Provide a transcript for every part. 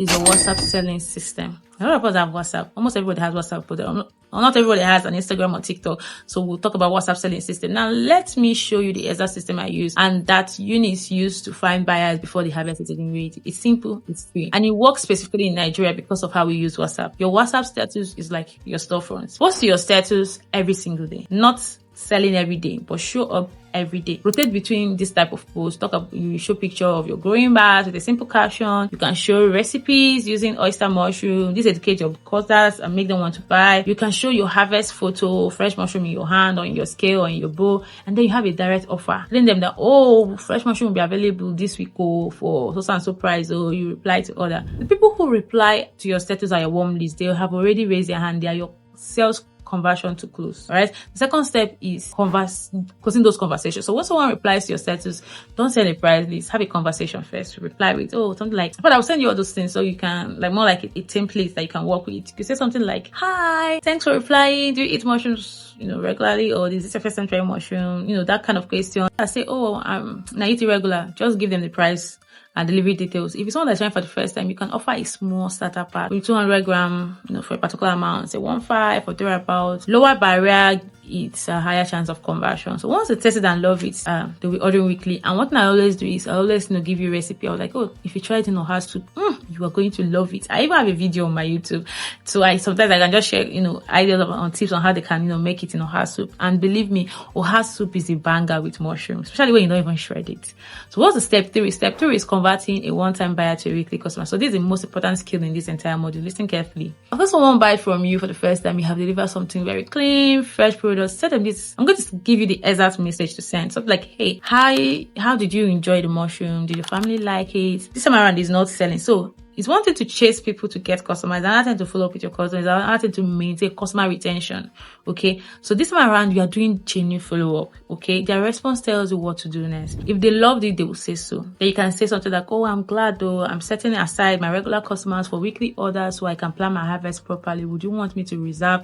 is your WhatsApp selling system. A lot of us have WhatsApp. Almost everybody has WhatsApp, but not everybody has an Instagram or TikTok. So we'll talk about WhatsApp selling system. Now, let me show you the exact system I use and that Eunice used to find buyers before the harvest is even ready. It's simple, it's free, and it works specifically in Nigeria because of how we use WhatsApp. Your WhatsApp status is like your storefront. Post your status every single day, not selling every day, but show up every day. Rotate between this type of post. You show picture of your growing bags with a simple caption. You can show recipes using oyster mushroom. This educates your customers and make them want to buy. You can show your harvest photo, fresh mushroom in your hand or in your scale or in your bowl, and then you have a direct offer. Telling them that, oh, fresh mushroom will be available this week for so and so price, or you reply to order. The people who reply to your status are your warm list. They have already raised their hand. They are your sales conversion to close. All right. The second step is closing those conversations. So when someone replies to your status, don't send a price list. Have a conversation first. Reply with, oh, something like, but I'll send you all those things so you can, like, more like a template that you can work with. You can say something like, hi, thanks for replying. Do you eat mushrooms, regularly, or is this your first time trying mushroom? That kind of question. I say, oh, I eat irregular. Just give them the price and delivery details. If it's someone that's trying for the first time, you can offer a small starter pack with 200 grams, for a particular amount, say 1.5 or 3 about. Lower barrier, it's a higher chance of conversion. So once they test it and love it, they'll be ordering weekly. And what I always do is I always give you a recipe. I was like, oh, if you try it in Oha soup, you are going to love it. I even have a video on my YouTube. So sometimes I can just share, ideas on tips on how they can, make it in Oha soup. And believe me, Oha soup is a banger with mushrooms, especially when you don't even shred it. So what's the step 3? Step 3 is converting a one-time buyer to a weekly customer. So this is the most important skill in this entire module. Listen carefully. After someone buys from you for the first time, you have delivered something very clean, fresh product. Tell them this. I'm going to give you the exact message to send. Something like, hey, hi, how did you enjoy the mushroom? Did your family like it? This time around is not selling. So it's one thing to chase people to get customers, another thing to follow up with your customers, another thing to maintain customer retention. Okay. So this time around, you are doing genuine follow-up. Okay. Their response tells you what to do next. If they loved it, they will say so. Then you can say something like, oh, I'm glad though. I'm setting aside my regular customers for weekly orders so I can plan my harvest properly. Would you want me to reserve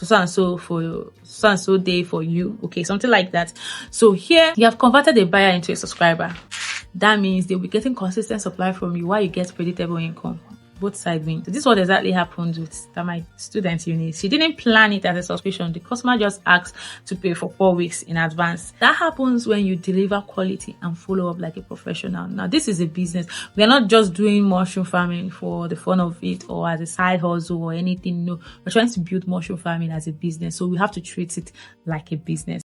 so and so day for you? Okay, something like that. So here you have converted a buyer into a subscriber. That means they'll be getting consistent supply from you while you get predictable income. Both sides win. So this is what exactly happened with my student Eunice. She didn't plan it as a subscription. The customer just asked to pay for 4 weeks in advance. That happens when you deliver quality and follow up like a professional. Now, this is a business. We are not just doing mushroom farming for the fun of it or as a side hustle or anything. No, we're trying to build mushroom farming as a business. So we have to treat it like a business.